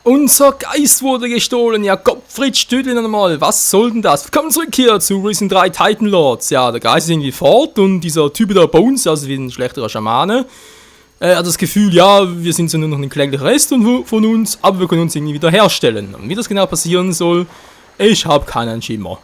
Unser Geist wurde gestohlen. Ja, Gottfried Stüdlin einmal. Was soll denn das? Willkommen zurück hier zu Risen 3 Titan Lords. Ja, der Geist ist irgendwie fort und dieser Typ da Bones, also wie ein schlechterer Schamane, hat das Gefühl, ja, wir sind so nur noch ein kläglicher Rest von uns, aber wir können uns irgendwie wieder herstellen. Und wie das genau passieren soll, ich habe keinen Schimmer.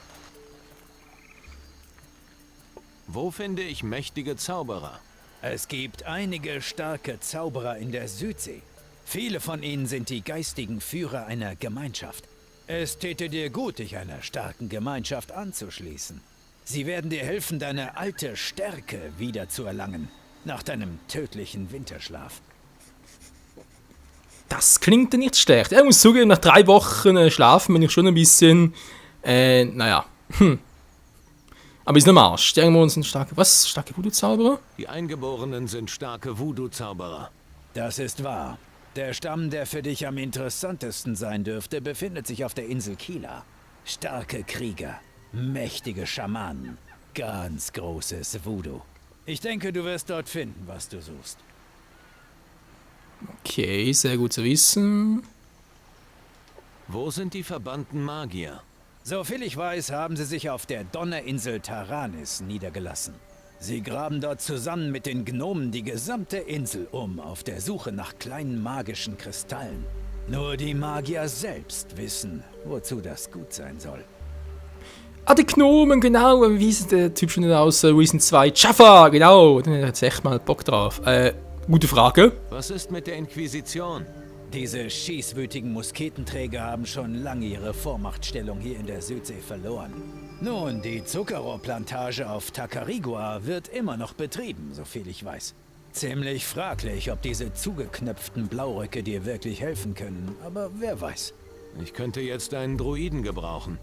Wo finde ich mächtige Zauberer? Es gibt einige starke Zauberer in der Südsee. Viele von ihnen sind die geistigen Führer einer Gemeinschaft. Es täte dir gut, dich einer starken Gemeinschaft anzuschließen. Sie werden dir helfen, deine alte Stärke wiederzuerlangen, nach deinem tödlichen Winterschlaf. Das klingt nicht schlecht. Ich muss zugeben, nach 3 Wochen Schlafen bin ich schon ein bisschen, Aber ist am Arsch. Stellen wir uns einen starke Voodoo-Zauberer? Die Eingeborenen sind starke Voodoo-Zauberer. Das ist wahr. Der Stamm, der für dich am interessantesten sein dürfte, befindet sich auf der Insel Kila. Starke Krieger, mächtige Schamanen, ganz großes Voodoo. Ich denke, du wirst dort finden, was du suchst. Okay, sehr gut zu wissen. Wo sind die verbannten Magier? Soviel ich weiß, haben sie sich auf der Donnerinsel Taranis niedergelassen. Sie graben dort zusammen mit den Gnomen die gesamte Insel auf der Suche nach kleinen magischen Kristallen. Nur die Magier selbst wissen, wozu das gut sein soll. Ah, die Gnomen, genau. Wie ist der Typ schon aus Reason 2? Jaffa, genau. Den hat jetzt echt mal Bock drauf. Gute Frage. Was ist mit der Inquisition? Diese schießwütigen Musketenträger haben schon lange ihre Vormachtstellung hier in der Südsee verloren. Nun, die Zuckerrohrplantage auf Tacarigua wird immer noch betrieben, soviel ich weiß. Ziemlich fraglich, ob diese zugeknöpften Blauröcke dir wirklich helfen können, aber wer weiß. Ich könnte jetzt einen Druiden gebrauchen.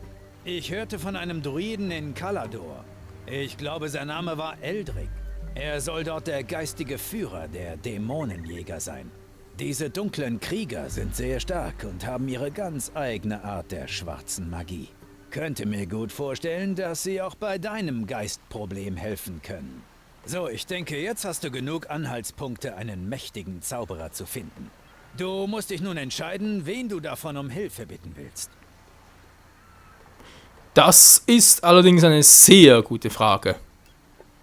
Ich hörte von einem Druiden in Kalador. Ich glaube, sein Name war Eldrick. Er soll dort der geistige Führer der Dämonenjäger sein. Diese dunklen Krieger sind sehr stark und haben ihre ganz eigene Art der schwarzen Magie. Könnte mir gut vorstellen, dass sie auch bei deinem Geistproblem helfen können. So, ich denke, jetzt hast du genug Anhaltspunkte, einen mächtigen Zauberer zu finden. Du musst dich nun entscheiden, wen du davon um Hilfe bitten willst. Das ist allerdings eine sehr gute Frage.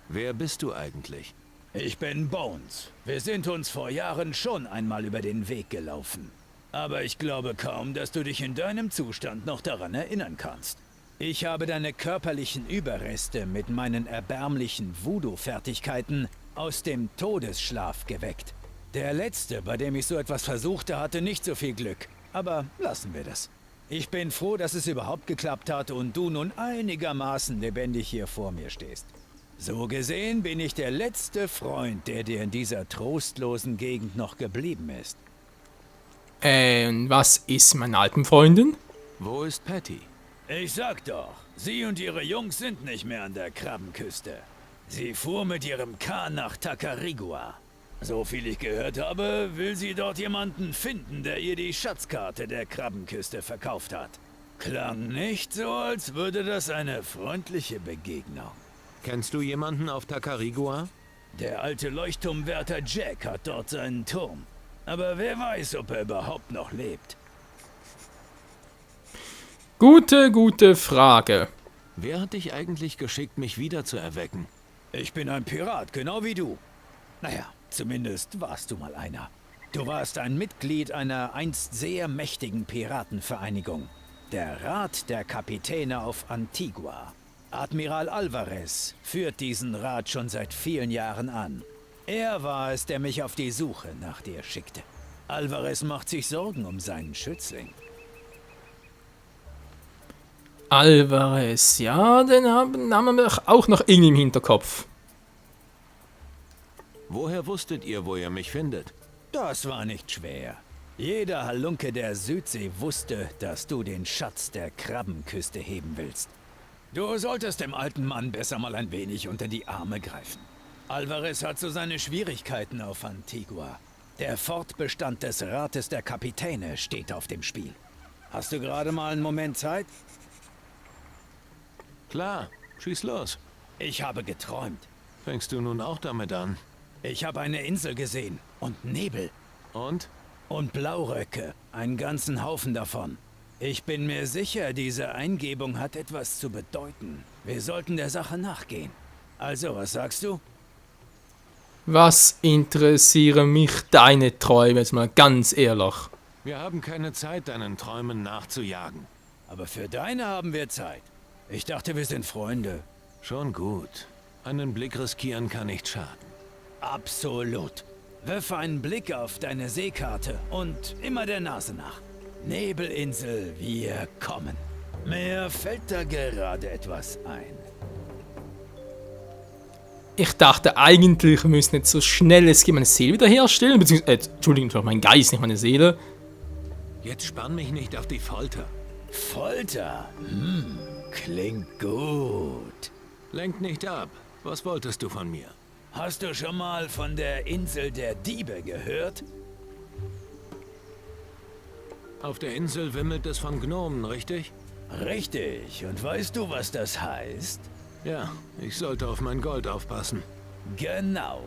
Wer bist du eigentlich? Ich bin Bones. Wir sind uns vor Jahren schon einmal über den Weg gelaufen. Aber ich glaube kaum, dass du dich in deinem Zustand noch daran erinnern kannst. Ich habe deine körperlichen Überreste mit meinen erbärmlichen Voodoo-Fertigkeiten aus dem Todesschlaf geweckt. Der letzte, bei dem ich so etwas versuchte, hatte nicht so viel Glück. Aber lassen wir das. Ich bin froh, dass es überhaupt geklappt hat und du nun einigermaßen lebendig hier vor mir stehst. So gesehen bin ich der letzte Freund, der dir in dieser trostlosen Gegend noch geblieben ist. Was ist mit meiner alten Freundin? Wo ist Patty? Ich sag doch, sie und ihre Jungs sind nicht mehr an der Krabbenküste. Sie fuhr mit ihrem Kahn nach Tacarigua. So viel ich gehört habe, will sie dort jemanden finden, der ihr die Schatzkarte der Krabbenküste verkauft hat. Klang nicht so, als würde das eine freundliche Begegnung. Kennst du jemanden auf Tacarigua? Der alte Leuchtturmwärter Jack hat dort seinen Turm. Aber wer weiß, ob er überhaupt noch lebt. Gute Frage. Wer hat dich eigentlich geschickt, mich wiederzuerwecken? Ich bin ein Pirat, genau wie du. Naja, zumindest warst du mal einer. Du warst ein Mitglied einer einst sehr mächtigen Piratenvereinigung. Der Rat der Kapitäne auf Antigua. Admiral Alvarez führt diesen Rat schon seit vielen Jahren an. Er war es, der mich auf die Suche nach dir schickte. Alvarez macht sich Sorgen um seinen Schützling. Alvarez, ja, den haben wir auch noch irgendwie im Hinterkopf. Woher wusstet ihr, wo ihr mich findet? Das war nicht schwer. Jeder Halunke der Südsee wusste, dass du den Schatz der Krabbenküste heben willst. Du solltest dem alten Mann besser mal ein wenig unter die Arme greifen. Alvarez hat so seine Schwierigkeiten auf Antigua. Der Fortbestand des Rates der Kapitäne steht auf dem Spiel. Hast du gerade mal einen Moment Zeit? Klar, schieß los. Ich habe geträumt. Fängst du nun auch damit an? Ich habe eine Insel gesehen und Nebel. Und? Und Blauröcke. Einen ganzen Haufen davon. Ich bin mir sicher, diese Eingebung hat etwas zu bedeuten. Wir sollten der Sache nachgehen. Also, was sagst du? Was interessieren mich deine Träume, jetzt mal ganz ehrlich? Wir haben keine Zeit, deinen Träumen nachzujagen. Aber für deine haben wir Zeit. Ich dachte, wir sind Freunde. Schon gut. Einen Blick riskieren kann nicht schaden. Absolut. Wirf einen Blick auf deine Seekarte und immer der Nase nach. Nebelinsel, wir kommen. Mir fällt da gerade etwas ein. Ich dachte eigentlich, wir müssen jetzt so schnell es geht meine Seele wiederherstellen, beziehungsweise, Entschuldigung, mein Geist, nicht meine Seele. Jetzt spann mich nicht auf die Folter. Folter? Klingt gut. Lenk nicht ab. Was wolltest du von mir? Hast du schon mal von der Insel der Diebe gehört? Auf der Insel wimmelt es von Gnomen, richtig? Richtig. Und weißt du, was das heißt? Ja, ich sollte auf mein Gold aufpassen. Genau.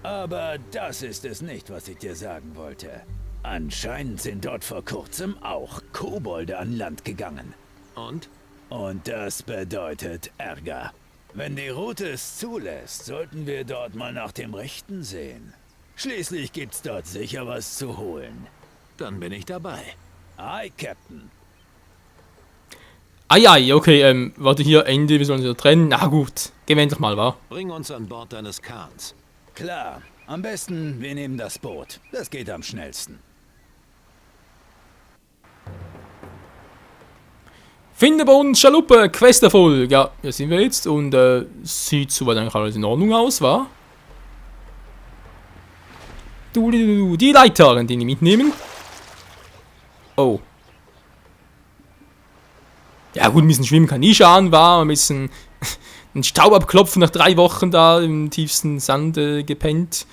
Aber das ist es nicht, was ich dir sagen wollte. Anscheinend sind dort vor kurzem auch Kobolde an Land gegangen. Und? Und das bedeutet Ärger. Wenn die Route es zulässt, sollten wir dort mal nach dem Rechten sehen. Schließlich gibt's dort sicher was zu holen. Dann bin ich dabei. Aye, Captain. Ai, okay, warte hier, Ende, wir sollen uns wieder trennen. Na gut, gehen wir endlich mal, wa? Bring uns an Bord deines Kahns. Klar. Am besten, wir nehmen das Boot. Das geht am schnellsten. Finde bei uns Schaluppe, Questerfolg. Ja, hier sind wir jetzt und sieht soweit eigentlich alles in Ordnung aus, wa? Die Leiterin, die mitnehmen. Oh. Ja gut, ein bisschen schwimmen kann nie schaden, war ein bisschen den Staub abklopfen nach 3 Wochen da im tiefsten Sand gepennt.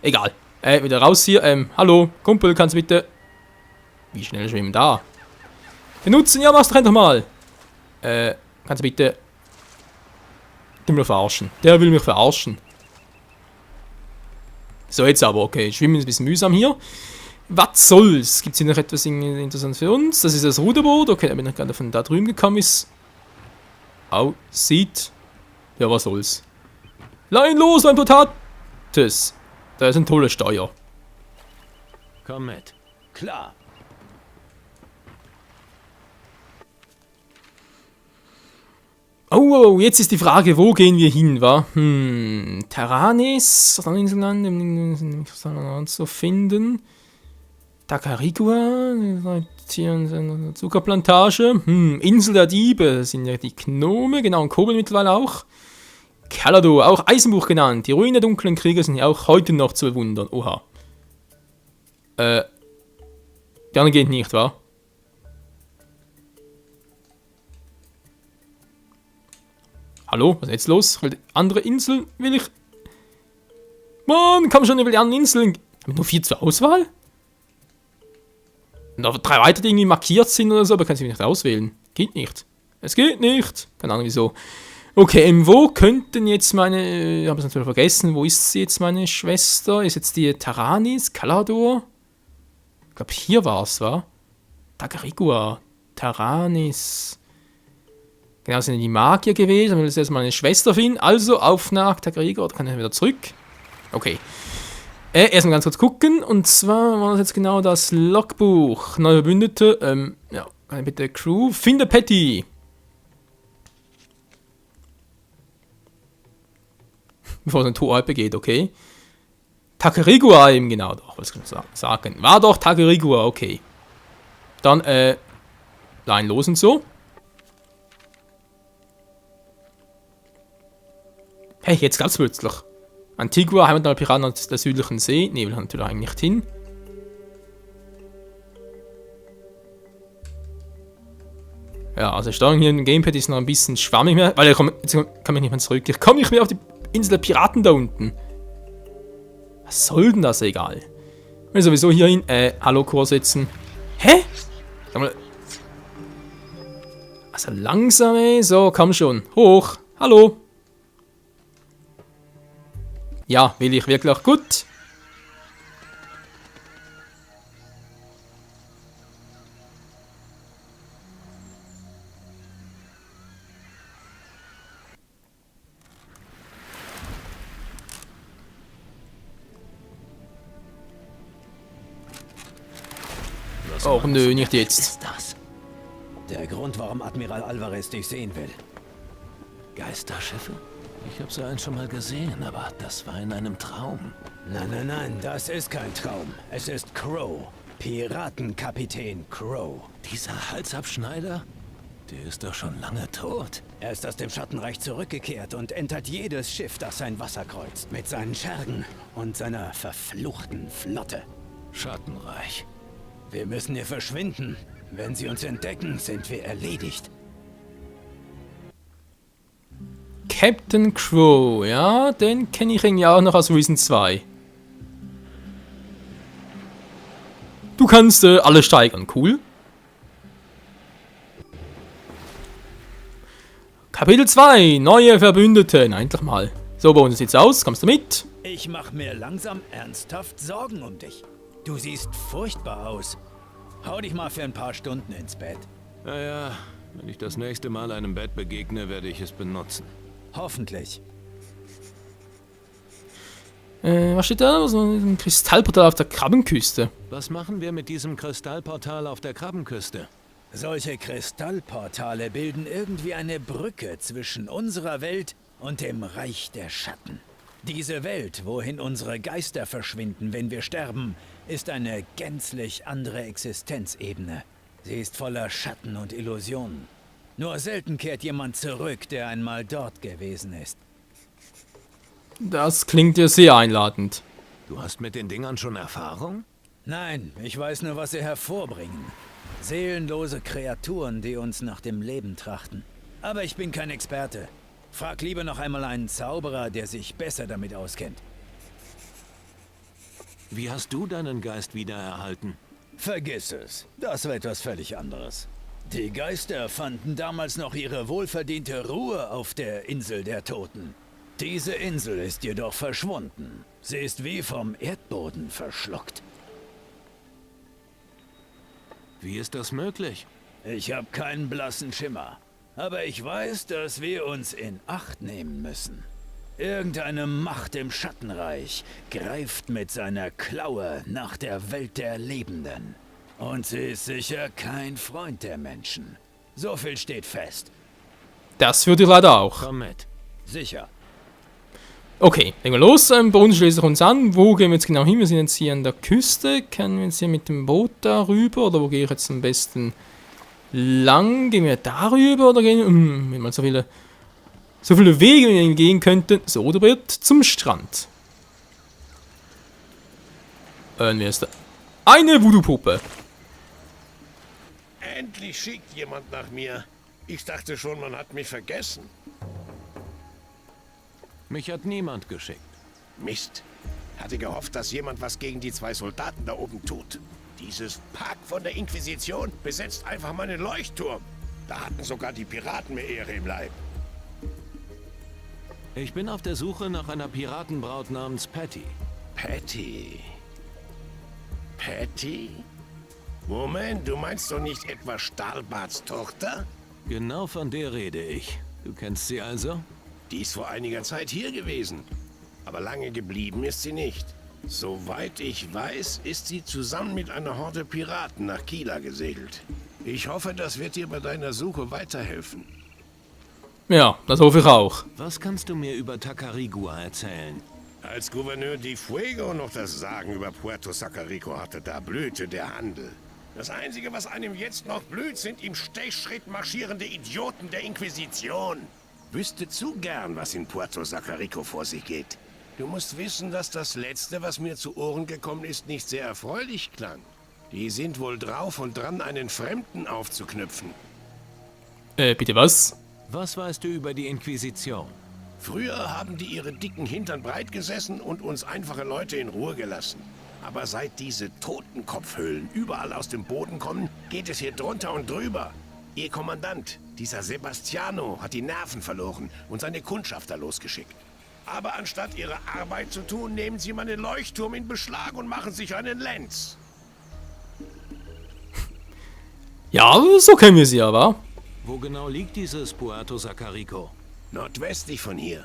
Egal. Wieder raus hier. Hallo, Kumpel, kannst du bitte... Wie schnell schwimmen da? Benutzen, ja, mach's doch einfach mal. Kannst du bitte... Der will mich verarschen. Der will mich verarschen. So, jetzt aber, okay. Schwimmen ist ein bisschen mühsam hier. Was soll's? Gibt's hier noch etwas Interessantes für uns? Das ist das Ruderboot. Okay, da bin ich gerade von da drüben gekommen, ist. Aussieht. Ja, was soll's? Lein los, mein Potates! Da ist ein toller Steuer. Komm mit. Klar. Oh, jetzt ist die Frage, wo gehen wir hin, wa? Terranis, Inselland, zu finden. Tacarigua, hier eine Zuckerplantage. Insel der Diebe, sind ja die Gnome, genau, und Kobold mittlerweile auch. Calado, auch Eisenbuch genannt. Die Ruinen der dunklen Krieger sind ja auch heute noch zu bewundern. Oha. Die anderen geht nicht, wa? Hallo, was ist jetzt los? Andere Inseln will ich... Mann, komm schon über die anderen Inseln. Haben wir nur 4 zur Auswahl? Und noch 3 weitere, die irgendwie markiert sind oder so, aber kann ich nicht auswählen. Geht nicht. Es geht nicht. Keine Ahnung wieso. Okay, wo könnten jetzt meine... Ich habe es natürlich vergessen. Wo ist sie jetzt, meine Schwester? Ist jetzt die Taranis? Calador? Ich glaube, hier war es, wa? Tagarigua. Taranis. Genau, sind die Magier gewesen. Ich will jetzt erstmal meine Schwester finden. Also, auf nach Tagarigua. Da kann ich wieder zurück. Okay. Erstmal ganz kurz gucken. Und zwar war das jetzt genau das Logbuch. Neue Verbündete. Ja, kann ich bitte Crew. Finde Patty. Bevor es ein Tor begeht, okay. Tagarigua eben, genau, doch, was kann ich sagen. War doch Tagarigua, okay. Dann, Line los und so. Hey, jetzt gab's plötzlich. Antigua, Heimat der Piraten der südlichen See. Ne, will natürlich eigentlich nicht hin. Ja, also Steuerung hier im Gamepad ist noch ein bisschen schwammig mehr, weil jetzt kann ich nicht mehr zurück. Ich komme nicht mehr auf die Insel der Piraten da unten. Was soll denn das? Egal. Ich will sowieso hier hin. Hallo, Chor setzen. Hä? Sag mal. Also langsam, ey. So, komm schon. Hoch. Hallo. Ja, will ich wirklich gut. anderes Och machen nö, zu nicht dürfen. jetzt. Was ist das? Der Grund, warum Admiral Alvarez dich sehen will. Geisterschiffe? Ich habe so eins schon mal gesehen, aber das war in einem Traum. Nein, das ist kein Traum. Es ist Crow. Piratenkapitän Crow. Dieser Halsabschneider? Der ist doch schon lange tot. Er ist aus dem Schattenreich zurückgekehrt und entert jedes Schiff, das sein Wasser kreuzt. Mit seinen Schergen und seiner verfluchten Flotte. Schattenreich. Wir müssen hier verschwinden. Wenn sie uns entdecken, sind wir erledigt. Captain Crow, ja, den kenne ich irgendwie auch noch aus Reason 2. Du kannst alle steigern, cool. Kapitel 2, neue Verbündete. Na, endlich mal. So, bei uns sieht's aus. Kommst du mit? Ich mache mir langsam ernsthaft Sorgen um dich. Du siehst furchtbar aus. Hau dich mal für ein paar Stunden ins Bett. Naja, wenn ich das nächste Mal einem Bett begegne, werde ich es benutzen. Hoffentlich. Was steht da? So ein Kristallportal auf der Krabbenküste. Was machen wir mit diesem Kristallportal auf der Krabbenküste? Solche Kristallportale bilden irgendwie eine Brücke zwischen unserer Welt und dem Reich der Schatten. Diese Welt, wohin unsere Geister verschwinden, wenn wir sterben, ist eine gänzlich andere Existenzebene. Sie ist voller Schatten und Illusionen. Nur selten kehrt jemand zurück, der einmal dort gewesen ist. Das klingt ja sehr einladend. Du hast mit den Dingern schon Erfahrung? Nein, ich weiß nur, was sie hervorbringen. Seelenlose Kreaturen, die uns nach dem Leben trachten. Aber ich bin kein Experte. Frag lieber noch einmal einen Zauberer, der sich besser damit auskennt. Wie hast du deinen Geist wiedererhalten? Vergiss es. Das war etwas völlig anderes. Die Geister fanden damals noch ihre wohlverdiente Ruhe auf der Insel der Toten. Diese Insel ist jedoch verschwunden. Sie ist wie vom Erdboden verschluckt. Wie ist das möglich? Ich habe keinen blassen Schimmer. Aber ich weiß, dass wir uns in Acht nehmen müssen. Irgendeine Macht im Schattenreich greift mit seiner Klaue nach der Welt der Lebenden. Und sie ist sicher kein Freund der Menschen. So viel steht fest. Das würde ich leider auch. Komm mit. Sicher. Okay, legen wir los. Bei uns schließen wir uns an. Wo gehen wir jetzt genau hin? Wir sind jetzt hier an der Küste. Können wir jetzt hier mit dem Boot darüber? Oder wo gehe ich jetzt am besten lang? Gehen wir darüber? Oder gehen wir... wenn man so viele Wege wie wir gehen könnten. So, oder wird zum Strand. Wer ist da? Eine Voodoo-Puppe. Endlich schickt jemand nach mir. Ich dachte schon, man hat mich vergessen. Mich hat niemand geschickt. Mist. Hatte gehofft, dass jemand was gegen die 2 Soldaten da oben tut. Dieses Pack von der Inquisition besetzt einfach meinen Leuchtturm. Da hatten sogar die Piraten mehr Ehre im Leib. Ich bin auf der Suche nach einer Piratenbraut namens Patty. Patty. Patty? Moment, du meinst doch nicht etwa Stahlbarts Tochter? Genau von der rede ich. Du kennst sie also? Die ist vor einiger Zeit hier gewesen. Aber lange geblieben ist sie nicht. Soweit ich weiß, ist sie zusammen mit einer Horde Piraten nach Kila gesegelt. Ich hoffe, das wird dir bei deiner Suche weiterhelfen. Ja, das hoffe ich auch. Was kannst du mir über Tacarigua erzählen? Als Gouverneur Di Fuego noch das Sagen über Puerto Sacarico hatte, da blühte der Handel. Das Einzige, was einem jetzt noch blüht, sind im Stechschritt marschierende Idioten der Inquisition. Wüsste zu gern, was in Puerto Sacarico vor sich geht. Du musst wissen, dass das Letzte, was mir zu Ohren gekommen ist, nicht sehr erfreulich klang. Die sind wohl drauf und dran, einen Fremden aufzuknüpfen. Bitte was? Was weißt du über die Inquisition? Früher haben die ihre dicken Hintern breit gesessen und uns einfache Leute in Ruhe gelassen. Aber seit diese Totenkopfhüllen überall aus dem Boden kommen, geht es hier drunter und drüber. Ihr Kommandant, dieser Sebastiano, hat die Nerven verloren und seine Kundschafter losgeschickt. Aber anstatt ihre Arbeit zu tun, nehmen sie meinen Leuchtturm in Beschlag und machen sich einen Lenz. Ja, so kennen wir sie aber. Wo genau liegt dieses Puerto Sacarico? Nordwestlich von hier.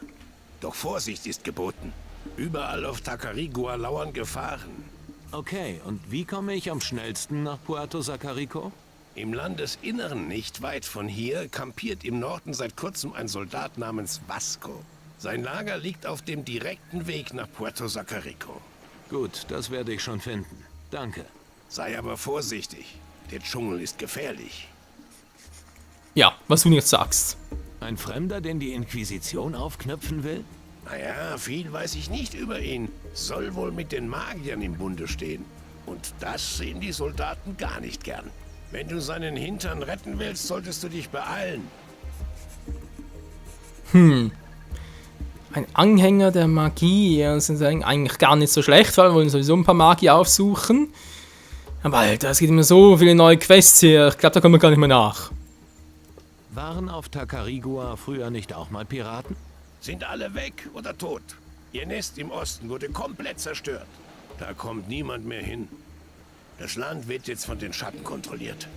Doch Vorsicht ist geboten. Überall auf Tacarigua lauern Gefahren. Okay, und wie komme ich am schnellsten nach Puerto Sacarico? Im Landesinneren, nicht weit von hier, kampiert im Norden seit kurzem ein Soldat namens Vasco. Sein Lager liegt auf dem direkten Weg nach Puerto Sacarico. Gut, das werde ich schon finden. Danke. Sei aber vorsichtig. Der Dschungel ist gefährlich. Ja, was du jetzt sagst. Ein Fremder, den die Inquisition aufknöpfen will? Naja, viel weiß ich nicht über ihn. Soll wohl mit den Magiern im Bunde stehen. Und das sehen die Soldaten gar nicht gern. Wenn du seinen Hintern retten willst, solltest du dich beeilen. Ein Anhänger der Magie. Ja, das ist eigentlich gar nicht so schlecht, weil wir wollen sowieso ein paar Magier aufsuchen. Aber Alter, es gibt immer so viele neue Quests hier. Ich glaube, da kommen wir gar nicht mehr nach. Waren auf Tacarigua früher nicht auch mal Piraten? Sind alle weg oder tot? Ihr Nest im Osten wurde komplett zerstört. Da kommt niemand mehr hin. Das Land wird jetzt von den Schatten kontrolliert.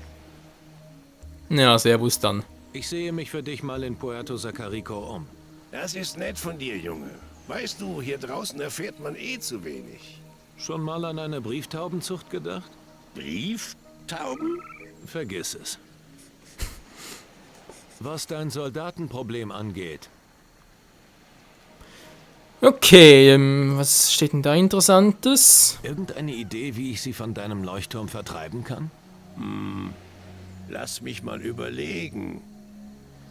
Ja, servus dann. Ich sehe mich für dich mal in Puerto Sacarico um. Das ist nett von dir, Junge. Weißt du, hier draußen erfährt man eh zu wenig. Schon mal an eine Brieftaubenzucht gedacht? Brieftauben? Vergiss es. Was dein Soldatenproblem angeht. Okay, was steht denn da Interessantes? Irgendeine Idee, wie ich sie von deinem Leuchtturm vertreiben kann? Lass mich mal überlegen.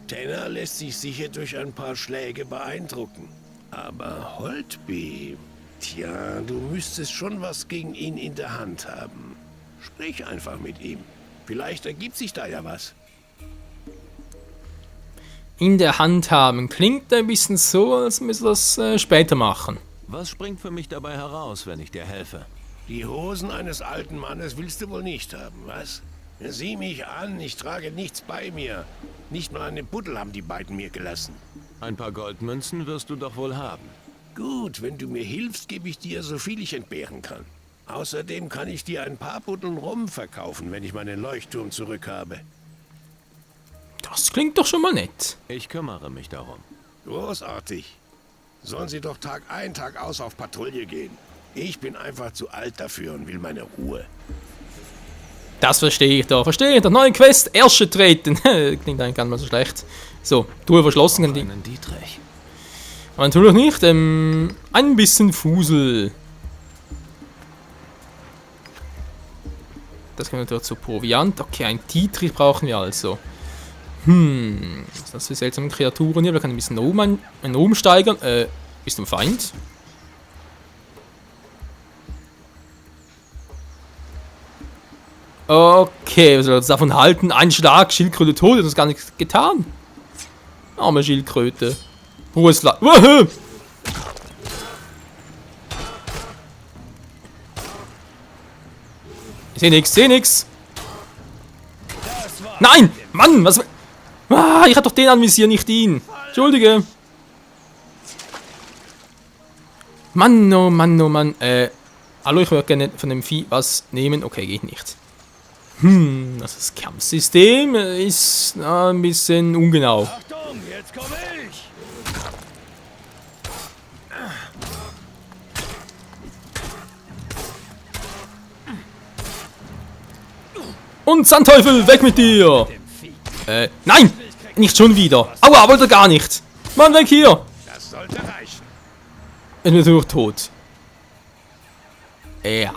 Tenner lässt sich sicher durch ein paar Schläge beeindrucken. Aber Holtby, tja, du müsstest schon was gegen ihn in der Hand haben. Sprich einfach mit ihm. Vielleicht ergibt sich da ja was. In der Hand haben. Klingt ein bisschen so, als müssen wir das später machen. Was springt für mich dabei heraus, wenn ich dir helfe? Die Hosen eines alten Mannes willst du wohl nicht haben, was? Sieh mich an, ich trage nichts bei mir. Nicht mal eine Buddel haben die beiden mir gelassen. Ein paar Goldmünzen wirst du doch wohl haben. Gut, wenn du mir hilfst, gebe ich dir so viel ich entbehren kann. Außerdem kann ich dir ein paar Buddeln Rum verkaufen, wenn ich meinen Leuchtturm zurückhabe. Das klingt doch schon mal nett. Ich kümmere mich darum. Großartig. Sollen sie doch Tag ein, Tag aus auf Patrouille gehen. Ich bin einfach zu alt dafür und will meine Ruhe. Das verstehe ich doch. Verstehe ich doch. Neue Quest, Ärsche treten. Klingt eigentlich gar nicht mal so schlecht. So, Truhe verschlossen. Auf einen Dietrich. Aber natürlich nicht. Ein bisschen Fusel. Das können wir natürlich zu Proviant. Okay, ein Dietrich brauchen wir also. Was ist das für seltsame Kreaturen hier? Wir können ein bisschen nach oben steigern. Bist du ein Feind? Okay, was soll das davon halten? Ein Schlag, Schildkröte tot, das ist gar nichts getan. Arme Schildkröte. Hohes Land. Ich seh nix. Nein! Mann, was... Ah, ich hab doch den anvisiert, nicht ihn. Entschuldige. Mann, oh Mann, oh Mann. Hallo, ich würde gerne von dem Vieh was nehmen. Okay, geht nicht. Das Kampfsystem ist ein bisschen ungenau. Achtung, jetzt komme ich! Und Sandteufel, weg mit dir! Nein! Nicht schon wieder! Aua, wollte gar nicht! Mann, weg hier! Das sollte reichen. Ich bin natürlich tot. Ja.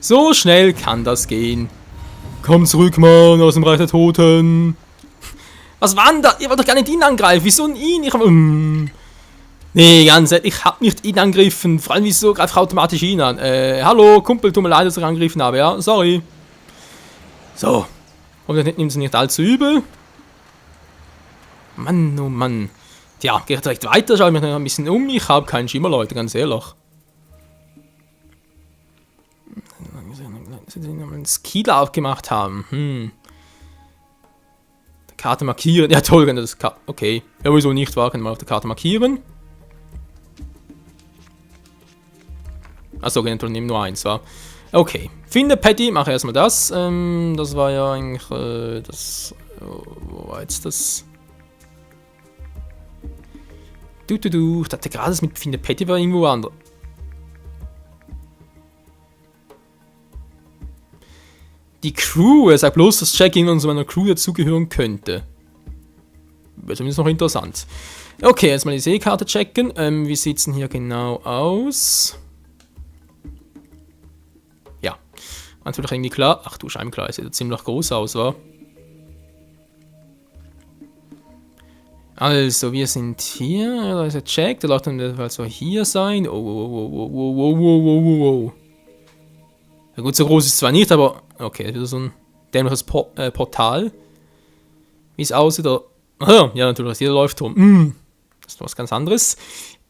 So schnell kann das gehen. Komm zurück, Mann, aus dem Reich der Toten. Was war denn da? Ihr wollt doch gar nicht ihn angreifen. Wieso ihn? Ich hab... Nee, ganz ehrlich, ich hab nicht ihn angegriffen. Vor allem, wieso greift automatisch ihn an? Hallo, Kumpel, tut mir leid, dass ich angegriffen habe, ja? Sorry. So. Und nimmt es nicht allzu übel. Mann, oh Mann. Tja, geht direkt weiter, schau mich noch ein bisschen um. Ich habe keinen Schimmer, Leute, ganz ehrlich. Einen Skill aufgemacht haben. Die Karte markieren. Ja, toll, wenn das okay. Ja, wieso nicht, war? Können wir auf der Karte markieren. Achso, okay, nehmen nur eins, war. Okay. Finde Patty, mache erstmal das. Das war ja eigentlich das. Wo war jetzt das? Ich dachte gerade, das mit Finde Patty war irgendwo anders. Die Crew, er sagt bloß, dass Jack irgendwann zu meiner Crew dazugehören könnte. Wäre zumindest noch interessant. Okay, jetzt mal die Seekarte checken. Wie sieht es denn hier genau aus? Ja, natürlich irgendwie klar. Ach du Scheibenklar, sieht ja ziemlich groß aus, wa? Also, wir sind hier. Da ist der Jack, der läuft dann also hier sein. Oh. Ja gut, so groß ist es zwar nicht, aber okay, wieder so ein dämliches Portal. Wie es aussieht, ja, natürlich, hier läuft rum. Das ist was ganz anderes.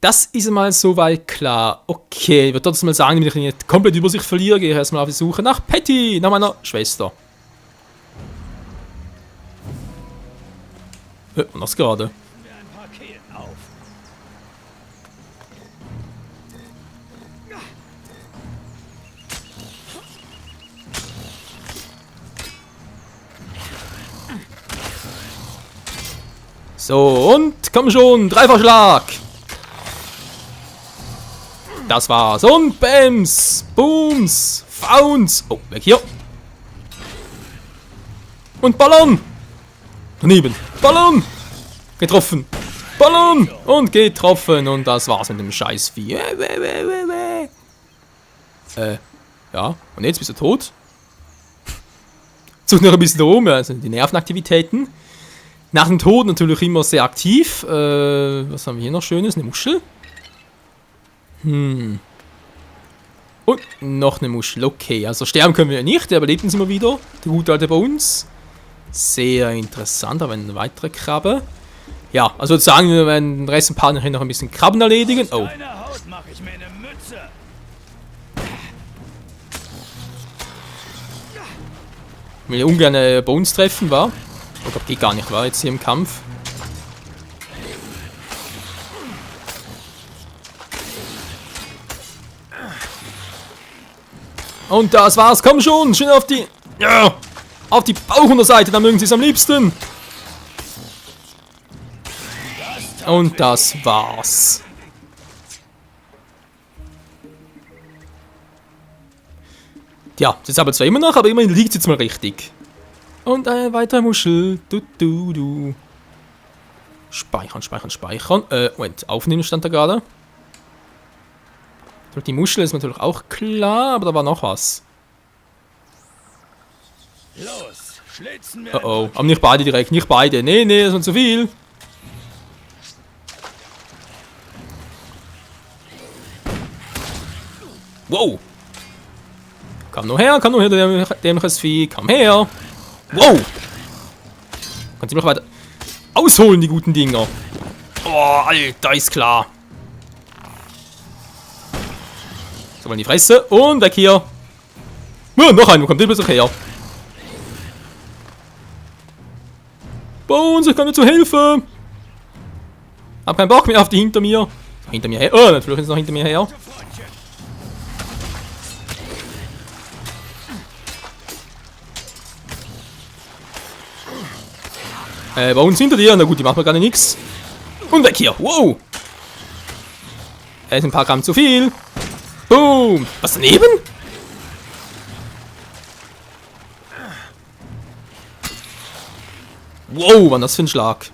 Das ist mal soweit klar. Okay, ich würde trotzdem mal sagen, damit ich nicht komplett Übersicht verliere, gehe ich erstmal auf die Suche nach Patty, nach meiner Schwester. Und das gerade. So, und komm schon, Dreiverschlag. Das war's. Und Bams, Booms, Founs. Oh, weg hier. Und Ballon. Daneben. Ballon. Getroffen. Ballon. Und getroffen. Und das war's mit dem Scheißvieh. Ja. Und jetzt bist du tot. Such noch ein bisschen rum. Also die Nervenaktivitäten. Nach dem Tod natürlich immer sehr aktiv. Was haben wir hier noch Schönes? Eine Muschel. Und noch eine Muschel. Okay, also sterben können wir ja nicht. Der überlebt uns immer wieder. Der gute alte Bones. Sehr interessant, aber eine weitere Krabbe. Ja, also würde sagen, wir werden den Rest im Part noch ein bisschen Krabben erledigen. Oh. Ich will ungern Bones treffen, war. Ich glaube, geht gar nicht, war jetzt hier im Kampf. Und das war's, komm schon, schön auf die... Ja, auf die Bauchunterseite, da mögen sie es am liebsten. Und das war's. Ja, jetzt aber zwar immer noch, aber immerhin liegt es jetzt mal richtig. Und eine weitere Muschel. Speichern. Moment, aufnehmen stand da gerade. Die Muschel ist natürlich auch klar, aber da war noch was. Los, schlitzen wir. Oh, aber nicht beide direkt, nicht beide. Nee, das sind zu viel. Wow. Komm nur her, der dämliches Vieh. Komm her. Wow. Kannst du noch weiter ausholen, die guten Dinger. Oh, Alter, ist klar. So, mal in die Fresse. Und weg hier. Ja, noch einen, wo kommt der plötzlich her? Bones, ich kann dir zu helfen. Hab keinen Bock mehr auf die hinter mir. Hinter mir her. Oh, natürlich ist es noch hinter mir her. Bei uns hinter dir. Na gut, die machen wir gar nichts. Und weg hier. Wow. Ist ein paar Gramm zu viel. Boom. Was daneben? Wow, wann das für ein Schlag?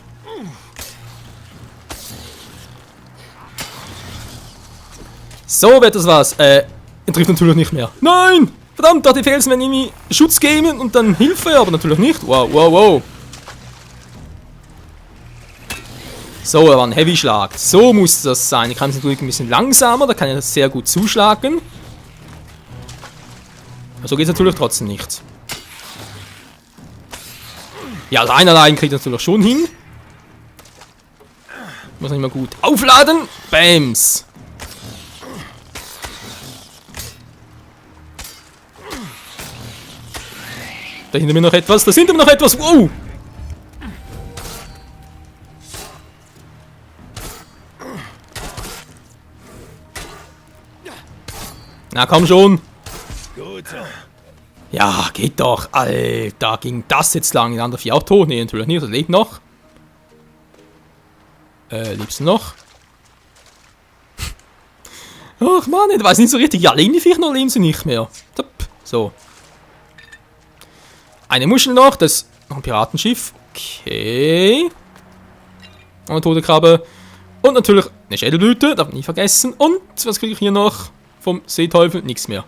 So wird das was. Er trifft natürlich nicht mehr. Nein! Verdammt, dachte die Felsen werden irgendwie Schutz geben und dann Hilfe, aber natürlich nicht. Wow. So, da war ein Heavy-Schlag. So muss das sein. Ich kann es natürlich ein bisschen langsamer, da kann ich das sehr gut zuschlagen. Aber so geht es natürlich trotzdem nicht. Ja, also einer allein kriegt natürlich schon hin. Muss nicht mal gut aufladen. Bams. Da hinter mir noch etwas. Wow. Na komm schon. Gut. Ja, geht doch. Alter, ging das jetzt lang. Die andere Vieh auch tot? Nee, natürlich nicht. Das lebt noch. Lebst du noch? Ach man, ich weiß nicht so richtig. Ja, leben die Viecher noch, leben sie nicht mehr. So. eine Muschel noch, das noch ein Piratenschiff. Okay. Und eine tote Krabbe. Und natürlich eine Schädelblüte, darf man nie vergessen. Und was kriege ich hier noch vom Seeteufel? Nichts mehr.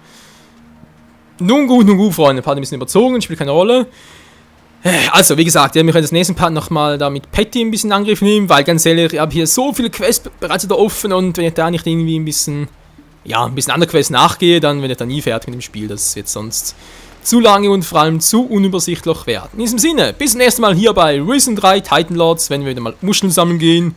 Nun gut, Freunde. Part ein bisschen überzogen, spielt keine Rolle. Also, wie gesagt, wir können das nächste Part nochmal da mit Patty ein bisschen in Angriff nehmen, weil ganz ehrlich, ich habe hier so viele Quests bereits wieder offen und wenn ich da nicht irgendwie ein bisschen andere Quests nachgehe, dann werde ich da nie fertig mit dem Spiel. Das wird sonst zu lange und vor allem zu unübersichtlich werden. In diesem Sinne, bis zum nächsten Mal hier bei Risen 3 Titan Lords, wenn wir wieder mal Muscheln sammeln gehen,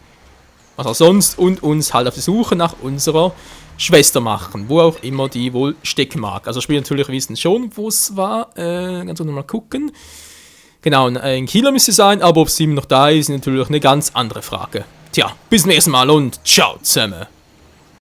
was auch sonst, und uns halt auf die Suche nach unserer Schwester machen, wo auch immer die wohl stecken mag. Also Spiel natürlich wissen schon, wo es war, ganz unten mal gucken. Genau, ein Killer müsste sein, aber ob sie noch da ist, ist natürlich eine ganz andere Frage. Tja, bis zum nächsten Mal und ciao zusammen.